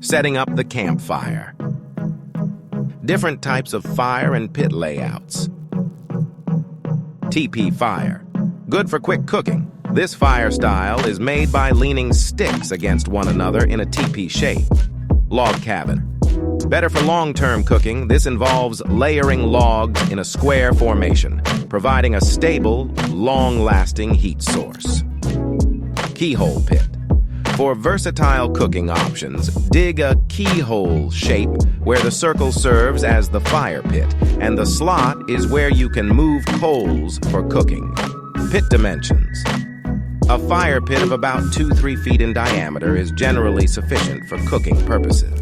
Setting up the campfire. Different types of fire and pit layouts. TP fire. Good for quick cooking. This fire style is made by leaning sticks against one another in a TP shape. Log cabin. Better for long-term cooking, this involves layering logs in a square formation, providing a stable, long-lasting heat source. Keyhole pit. For versatile cooking options, dig a keyhole shape where the circle serves as the fire pit, and the slot is where you can move coals for cooking. Pit dimensions. A fire pit of about 2-3 feet in diameter is generally sufficient for cooking purposes.